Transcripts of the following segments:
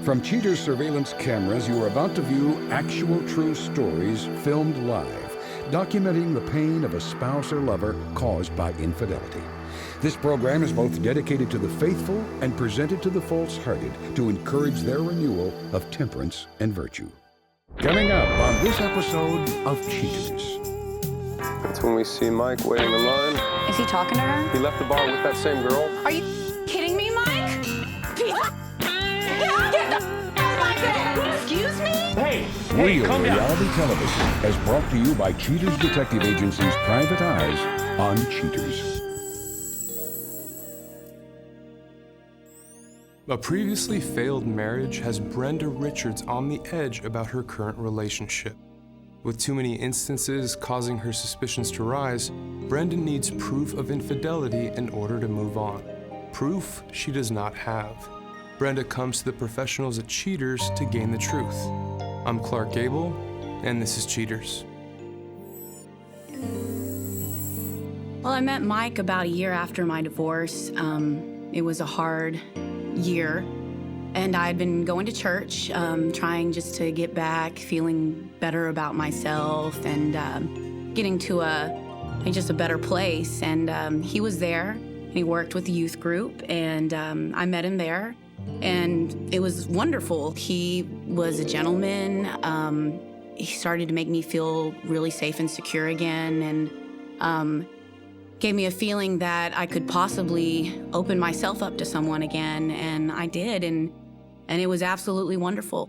From Cheater's surveillance cameras, you are about to view actual true stories filmed live, documenting the pain of a spouse or lover caused by infidelity. This program is both dedicated to the faithful and presented to the false-hearted to encourage their renewal of temperance and virtue. Coming up on this episode of Cheaters. That's when we see Mike waiting in line. Is he talking to her? He left the bar with that same girl. Are you kidding me, Mike? Get the out of my bed! Excuse me? Hey, Real calm down. reality television is brought to you by Cheaters Detective Agency's Private Eyes on Cheaters. A previously failed marriage has Brenda Richards on the edge about her current relationship. With too many instances causing her suspicions to rise, Brenda needs proof of infidelity in order to move on. Proof she does not have. Brenda comes to the professionals at Cheaters to gain the truth. I'm Clark Gable, and this is Cheaters. Well, I met Mike about a year after my divorce. It was a hard year, and I'd been going to church, trying just to get back, feeling better about myself, and getting to just a better place. And he was there, and he worked with the youth group, and I met him there, and it was wonderful. He was a gentleman. He started to make me feel really safe and secure again, and gave me a feeling that I could possibly open myself up to someone again, and I did, and it was absolutely wonderful.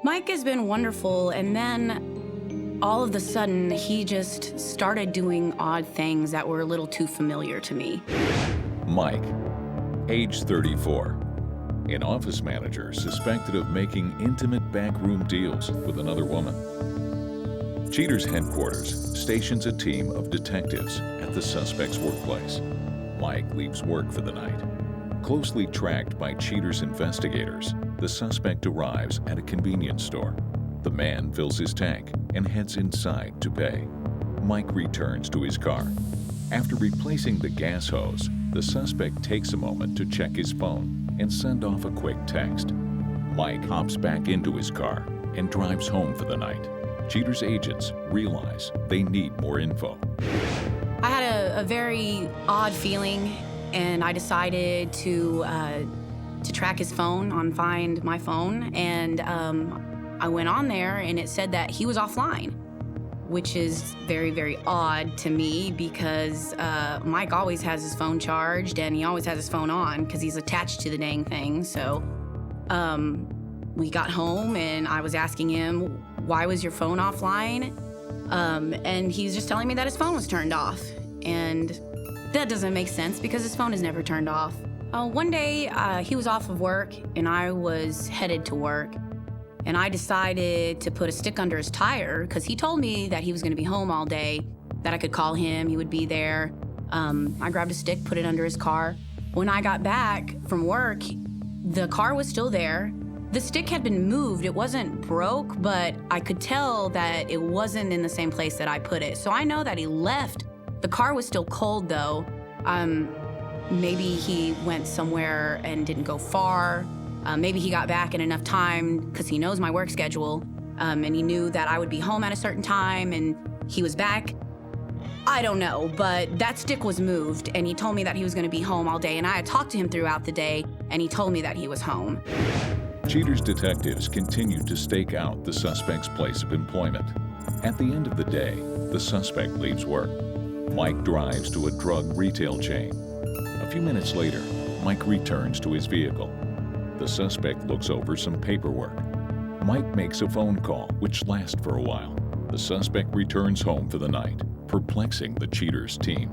Mike has been wonderful, and then all of a sudden, he just started doing odd things that were a little too familiar to me. Mike, age 34, an office manager suspected of making intimate backroom deals with another woman. Cheaters headquarters stations a team of detectives at the suspect's workplace. Mike leaves work for the night. Closely tracked by Cheaters investigators, the suspect arrives at a convenience store. The man fills his tank and heads inside to pay. Mike returns to his car. After replacing the gas hose, the suspect takes a moment to check his phone and send off a quick text. Mike hops back into his car and drives home for the night. Cheaters agents realize they need more info. I had a very odd feeling, and I decided to track his phone on Find My Phone, and I went on there, and it said that he was offline, which is very, very odd to me because Mike always has his phone charged, and he always has his phone on because he's attached to the dang thing. So we got home, and I was asking him, why was your phone offline? And he's just telling me that his phone was turned off. And that doesn't make sense because his phone is never turned off. One day, he was off of work, and I was headed to work. And I decided to put a stick under his tire because he told me that he was gonna be home all day, that I could call him, he would be there. I grabbed a stick, put it under his car. When I got back from work, the car was still there. The stick had been moved. It wasn't broke, but I could tell that it wasn't in the same place that I put it. So I know that he left. The car was still cold though. Maybe he went somewhere and didn't go far. Maybe he got back in enough time because he knows my work schedule, and he knew that I would be home at a certain time and he was back. I don't know, but that stick was moved, and he told me that he was gonna be home all day, and I had talked to him throughout the day, and he told me that he was home. Cheaters detectives continue to stake out the suspect's place of employment. At the end of the day, the suspect leaves work. Mike drives to a drug retail chain. A few minutes later, Mike returns to his vehicle. The suspect looks over some paperwork. Mike makes a phone call, which lasts for a while. The suspect returns home for the night, perplexing the Cheaters team.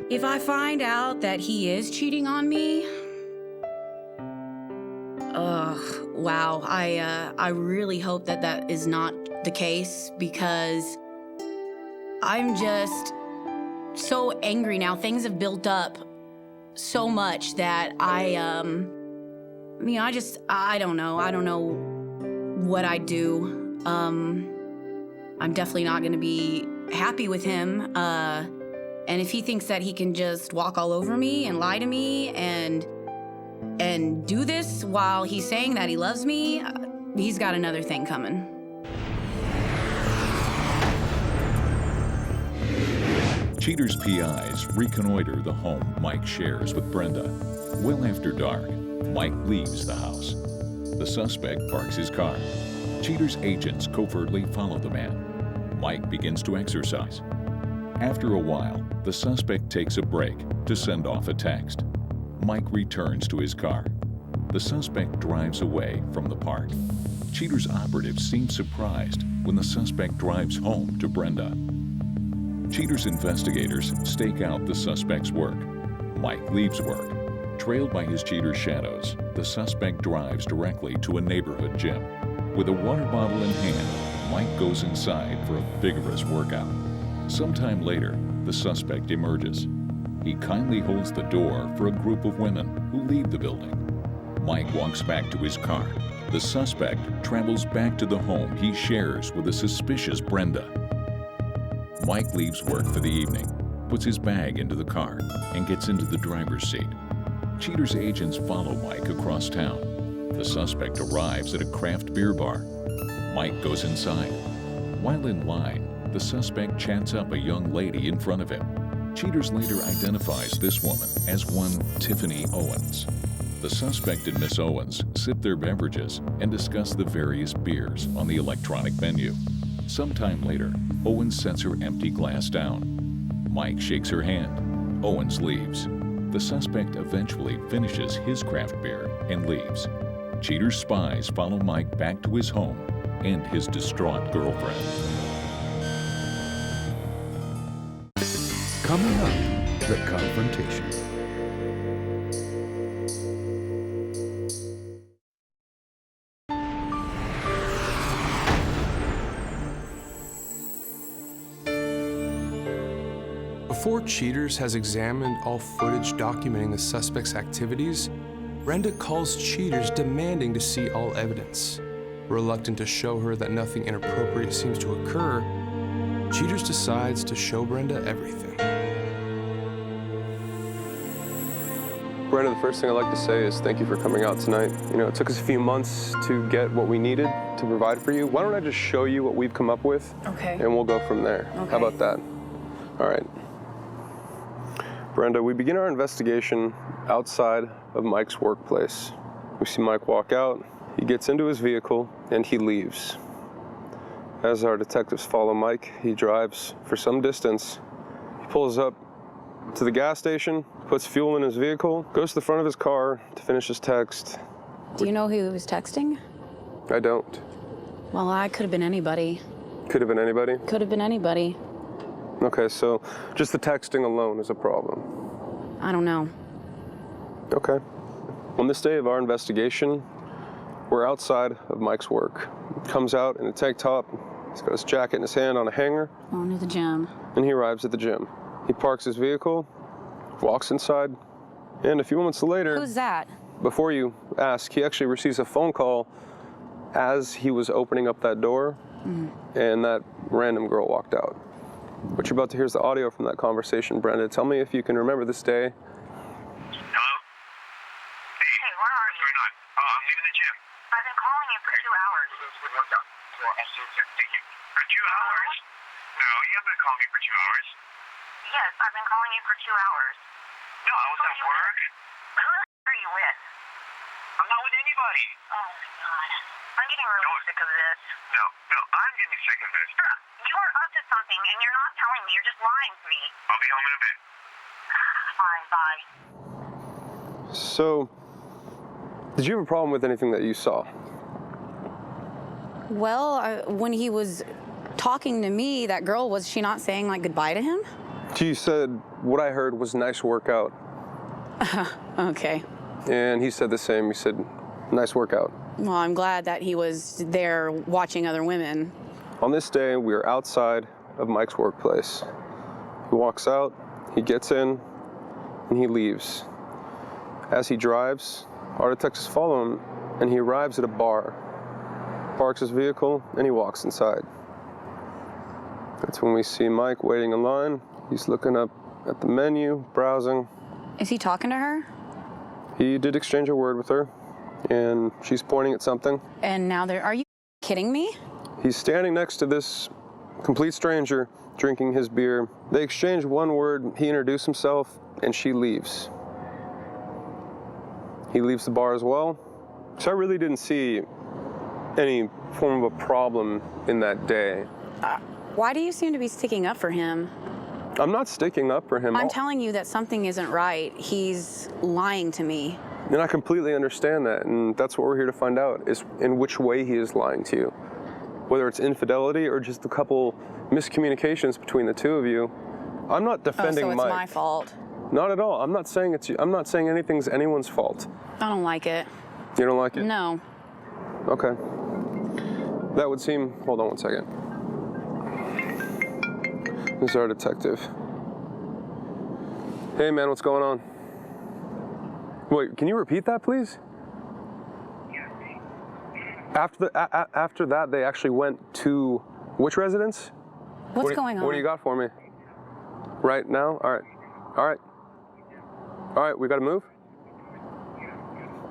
If I find out that he is cheating on me, wow, I really hope that that is not the case because I'm just so angry now. Things have built up so much that I don't know. I don't know what I'd do. I'm definitely not gonna be happy with him. And if he thinks that he can just walk all over me and lie to me and and do this while he's saying that he loves me, he's got another thing coming. Cheater's PIs reconnoiter the home Mike shares with Brenda. Well after dark, Mike leaves the house. The suspect parks his car. Cheater's agents covertly follow the man. Mike begins to exercise. After a while, the suspect takes a break to send off a text. Mike returns to his car. The suspect drives away from the park. Cheater's operatives seem surprised when the suspect drives home to Brenda. Cheater's investigators stake out the suspect's work. Mike leaves work. Trailed by his cheater's shadows, the suspect drives directly to a neighborhood gym. With a water bottle in hand, Mike goes inside for a vigorous workout. Sometime later, the suspect emerges. He kindly holds the door for a group of women who leave the building. Mike walks back to his car. The suspect travels back to the home he shares with a suspicious Brenda. Mike leaves work for the evening, puts his bag into the car, and gets into the driver's seat. Cheater's agents follow Mike across town. The suspect arrives at a craft beer bar. Mike goes inside. While in line, the suspect chats up a young lady in front of him. Cheaters later identifies this woman as one Tiffany Owens. The suspect and Miss Owens sip their beverages and discuss the various beers on the electronic menu. Sometime later, Owens sets her empty glass down. Mike shakes her hand. Owens leaves. The suspect eventually finishes his craft beer and leaves. Cheater's spies follow Mike back to his home and his distraught girlfriend. Coming up, the confrontation. Before Cheaters has examined all footage documenting the suspect's activities, Brenda calls Cheaters demanding to see all evidence. Reluctant to show her that nothing inappropriate seems to occur, Cheaters decides to show Brenda everything. Brenda, the first thing I'd like to say is thank you for coming out tonight. You know, it took us a few months to get what we needed to provide for you. Why don't I just show you what we've come up with? Okay. And we'll go from there. Okay. How about that? All right. Brenda, we begin our investigation outside of Mike's workplace. We see Mike walk out, he gets into his vehicle, and he leaves. As our detectives follow Mike, he drives for some distance. He pulls up to the gas station, puts fuel in his vehicle, goes to the front of his car to finish his text. Do you know who he was texting? I don't. Well, I could have been anybody. Could have been anybody? Could have been anybody. Okay, so just the texting alone is a problem. I don't know. Okay. On this day of our investigation, we're outside of Mike's work. He comes out in a tank top, he's got his jacket in his hand on a hanger. On to the gym. And he arrives at the gym. He parks his vehicle, walks inside, and a few moments later... Who's that? Before you ask, he actually receives a phone call as he was opening up that door, and that random girl walked out. What you're about to hear is the audio from that conversation. Brenda, tell me if you can remember this day. Hello? Hey, where are you? What's going on? Oh, I'm leaving the gym. I've been calling you for 2 hours. Thank you. For 2 hours? No, you haven't been calling me for 2 hours. Yes, I've been calling you for 2 hours. No, I was at work. Who are you with? I'm not with anybody. Oh, my God. I'm getting really sick of this. No, I'm getting sick of this. You are up to something, and you're not telling me. You're just lying to me. I'll be home in a bit. Fine, bye. So, did you have a problem with anything that you saw? Well, when he was talking to me, that girl, was she not saying like goodbye to him? You said what I heard was nice workout. Okay. And he said the same. He said, nice workout. Well, I'm glad that he was there watching other women. On this day, we are outside of Mike's workplace. He walks out, he gets in, and he leaves. As he drives, our detectives follow him, and he arrives at a bar, parks his vehicle, and he walks inside. That's when we see Mike waiting in line. He's looking up at the menu, browsing. Is he talking to her? He did exchange a word with her, and she's pointing at something. And now are you kidding me? He's standing next to this complete stranger, drinking his beer. They exchange one word, he introduced himself, and she leaves. He leaves the bar as well. So I really didn't see any form of a problem in that day. Why do you seem to be sticking up for him? I'm not sticking up for him. I'm telling you that something isn't right. He's lying to me. And I completely understand that, and that's what we're here to find out, is in which way he is lying to you. Whether it's infidelity or just a couple miscommunications between the two of you. I'm not defending Mike. So it's my fault. Not at all. I'm not saying anything's anyone's fault. I don't like it. You don't like it? No. Okay. That would seem, hold on one second. This is our detective. Hey man, what's going on? Wait, can you repeat that, please? After that, they actually went to which residence? What's going on? What do you got for me? Right now? All right, we got to move?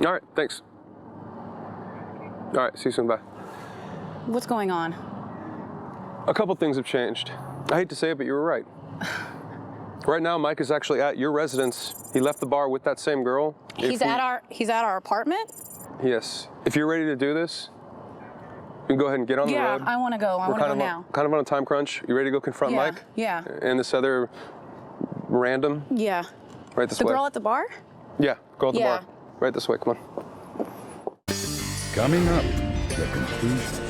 All right, thanks. All right, see you soon, bye. What's going on? A couple things have changed. I hate to say it, but you were right. Right now, Mike is actually at your residence. He left the bar with that same girl. He's at our apartment? Yes. If you're ready to do this, you can go ahead and get on the road. Yeah, I want to go. I want to go now. Kind of on a time crunch. You ready to go confront Mike? Yeah. And this other random? Yeah. Right this way. The girl at the bar? Yeah, girl at the bar. Right this way, come on. Coming up, the conclusion.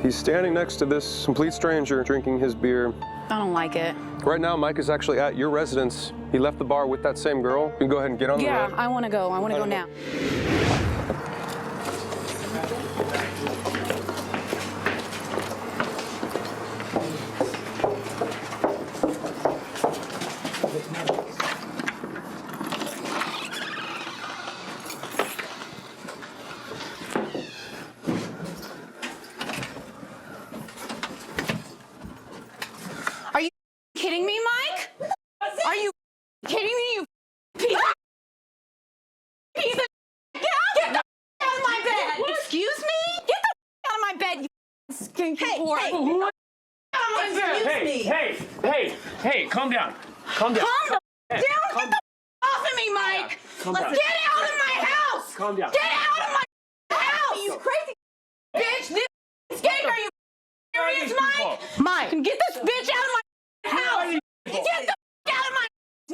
He's standing next to this complete stranger, drinking his beer. I don't like it. Right now, Mike is actually at your residence. He left the bar with that same girl. You can go ahead and get on the road. Yeah, I want to go. I want to go now. Are you kidding me, Mike? Are you kidding me, you piece of Get the out of my bed! What? Excuse me? Get the out of my bed, you stinky whore! Hey, Hey, calm down. Calm down. Calm down! Get the off of me, Mike! Get out of my house! Calm down. Get out of my house! You crazy bitch! This skate, are you serious, Mike? Mike, get this bitch out of my house! Get the out of my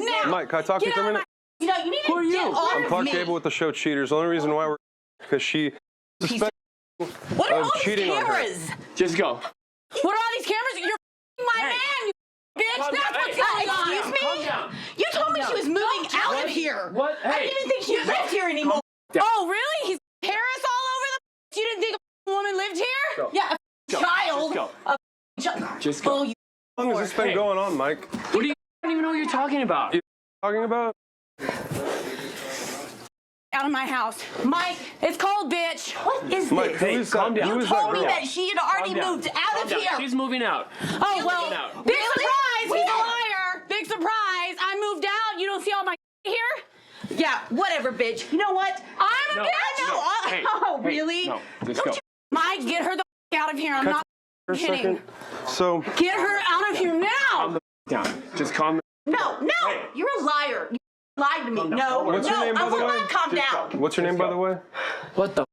now! Mike, can I talk to you for a minute? You know, you need to get off I'm of Clark me. Gable with the show Cheaters. The only reason why we're because she suspects What are of all these cheating on her. cameras? Just go. What are all these cameras? You're my man, you bitch! Calm That's down. what's Hey, going on! excuse me? Calm down. You told me she was moving out of here! What? I didn't even think she lived here anymore! down. Oh, really? He's Paris all over the You didn't think a woman lived here? Go. Yeah, a child. Just go. Oh, you How long has this been going on, Mike? What do you? I don't even know what you're talking about. Talking about? out of my house. Mike, it's cold, bitch. What is Mike, this? Hey, calm down. You told me that she had already moved out of here. She's moving out. Oh, well, out. big surprise. He's a liar. Big surprise. I moved out. You don't see all my here? Yeah, whatever, bitch. You know what? I'm a bitch. Hey, Oh, really? No, just go. Mike, get her the out of here. I'm not For a kidding. second. So, Get her out of here now. Calm down. Just calm. No, you're a liar. You lied to me. No, what's your name, by I the will way? not calm down. What's your name, by the way? What the?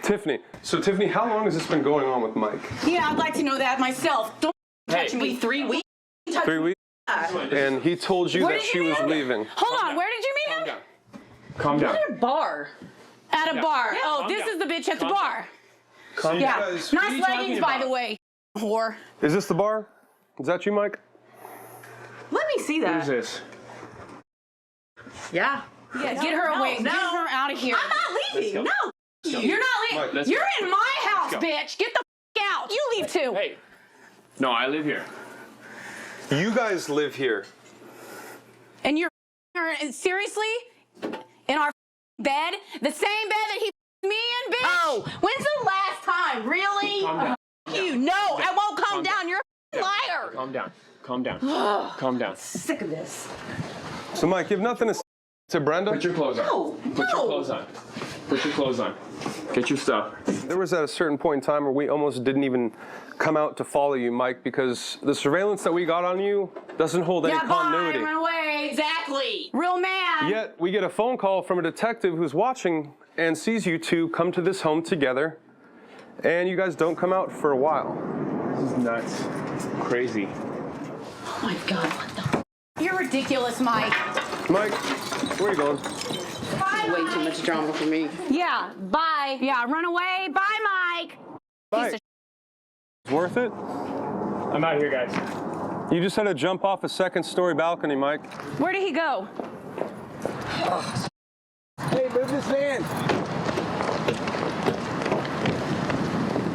Tiffany. So, Tiffany, how long has this been going on with Mike? Yeah, I'd like to know that myself. Don't touch me. 3 weeks? 3 weeks? And he told you Where that did she you was meet him? leaving. Hold on. Where did you meet him? Calm down. At a bar. At a bar. Oh, calm this down. is the bitch at the Calm bar. So you Yeah. guys- are Nice you leggings, talking by about? the way. Whore. Is this the bar? Is that you, Mike? Let me see What that. is this? Yeah. Yeah, get her away. no. Get her out of here. I'm not leaving. Let's No. You're not Mike, leaving. let's You're go. in my house, go. bitch. Get the out. You leave too. Hey. No, I live here. You guys live here. And you're seriously in our bed, the same bed that he me in, bitch. Oh, when's the last time? Really? Calm down. You. No, I won't calm down. You're a liar. Calm down. Calm down. Calm down. Sick of this. So, Mike, you have nothing to say to Brenda? Put your clothes on. Put your clothes on. Put your clothes on. Get your stuff. There was at a certain point in time where we almost didn't even come out to follow you, Mike, because the surveillance that we got on you doesn't hold any continuity. Run away. Exactly. Real man. Yet we get a phone call from a detective who's watching and sees you two come to this home together, and you guys don't come out for a while. This is nuts. Crazy. Oh my God, what the? You're ridiculous, Mike. Mike, where are you going? Bye, Way too much drama for me. Yeah, bye. Yeah, run away. Bye, Mike. Mike. It's worth it? I'm out here, guys. You just had to jump off a second-story balcony, Mike. Where did he go? Hey, move this van.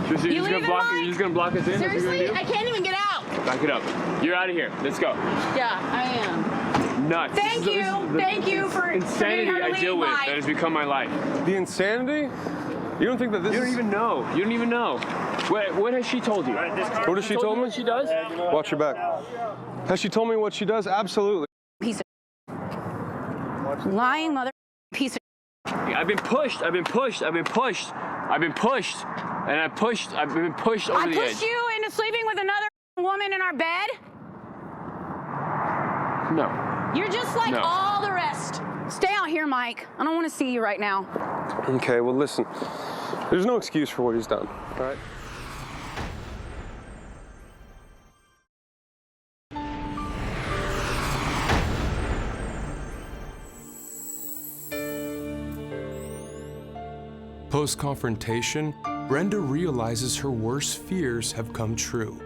So you're You just gonna leaving, block? Mike? You're just gonna block us in? That's what you're Seriously? gonna I can't even get out. do? Back it up. You're out of here. Let's go. Yeah, I am. Nuts. Thank This is you. the Thank you for insanity getting her to I deal leave, with Mike. that has become my life. The insanity? You don't think that this You don't is... even know. You don't even know. What has she told you? What has she told me? What she does? Watch your back. Has she told me what she does? Absolutely. Piece of lying mother piece of I've been pushed. I've been pushed. I've been pushed. I've been pushed. And I've been pushed over I the pushed edge. you into sleeping with another woman in our bed? No. You're just like No. all the rest. Stay out here, Mike. I don't want to see you right now. Okay, well, listen. There's no excuse for what he's done, all right? Post-confrontation, Brenda realizes her worst fears have come true.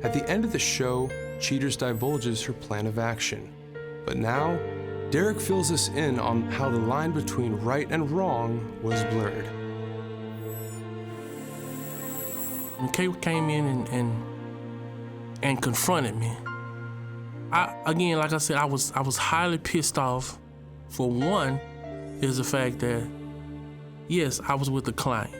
At the end of the show, Cheaters divulges her plan of action. But now, Derek fills us in on how the line between right and wrong was blurred. When Kay came in and confronted me, again, like I said, I was highly pissed off. For one, is the fact that yes, I was with the client.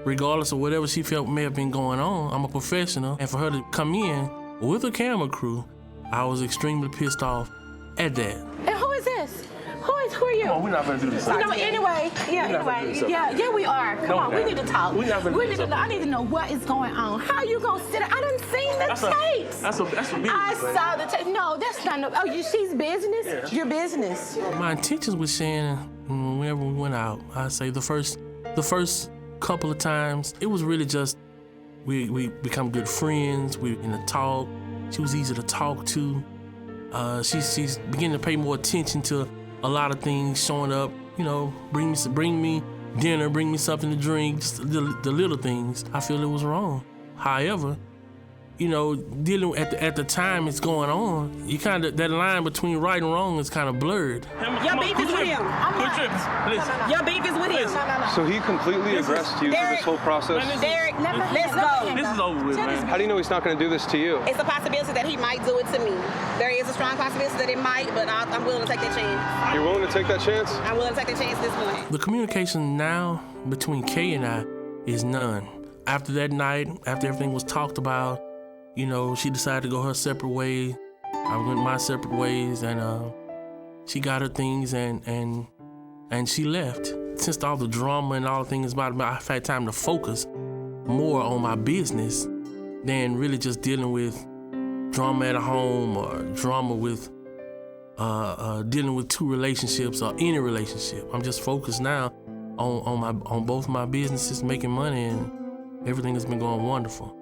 Regardless of whatever she felt may have been going on, I'm a professional, and for her to come in with a camera crew, I was extremely pissed off at that. And who is this? Who are you? Come on, we're not gonna do this. You know, anyway, yeah, we are. Come on, we need to talk. We're not gonna do this. I need to know what is going on. How you gonna sit? I done seen the tapes. That's a business. I saw the tape. No, that's not no. Oh, she's business. Yeah. Your business. My intentions with Shannon, whenever we went out, I say the first couple of times, it was really just we become good friends. We in the talk. She was easy to talk to. She's beginning to pay more attention to a lot of things, showing up. You know, bring me dinner, bring me something to drink. Just the little things. I feel it was wrong. However, you know, dealing at the time it's going on, you kind of, that line between right and wrong is kind of blurred. Your beef is with him. Your beef is with him. So he completely aggressed you through this whole process? Derek, let's go. This is over with, man. How do you know he's not going to do this to you? It's a possibility that he might do it to me. There is a strong possibility that it might, but I'm willing to take that chance. You're willing to take that chance? I'm willing to take that chance this morning. The communication now between Kay and I is none. After that night, after everything was talked about, you know, she decided to go her separate way. I went my separate ways, and she got her things and she left. Since all the drama and all the things about it, I've had time to focus more on my business than really just dealing with drama at home or drama with dealing with two relationships or any relationship. I'm just focused now on both my businesses, making money, and everything has been going wonderful.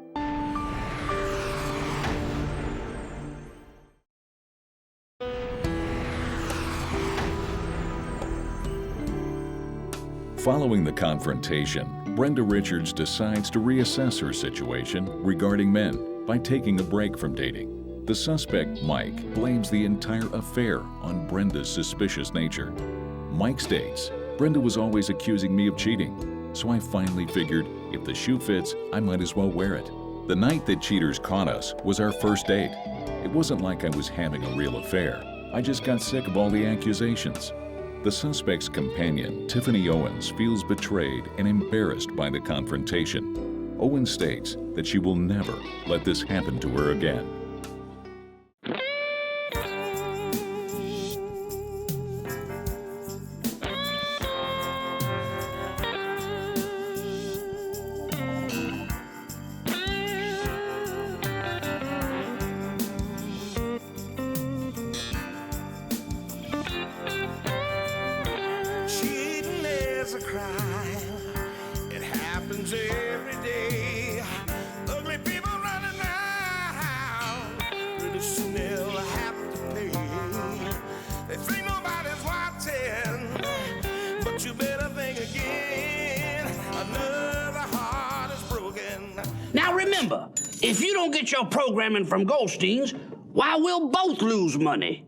Following the confrontation, Brenda Richards decides to reassess her situation regarding men by taking a break from dating. The suspect, Mike, blames the entire affair on Brenda's suspicious nature. Mike states, "Brenda was always accusing me of cheating, so I finally figured if the shoe fits, I might as well wear it." The night that cheaters caught us was our first date. It wasn't like I was having a real affair. I just got sick of all the accusations. The suspect's companion, Tiffany Owens, feels betrayed and embarrassed by the confrontation. Owens states that she will never let this happen to her again. If you don't get your programming from Goldstein's, why, we'll both lose money.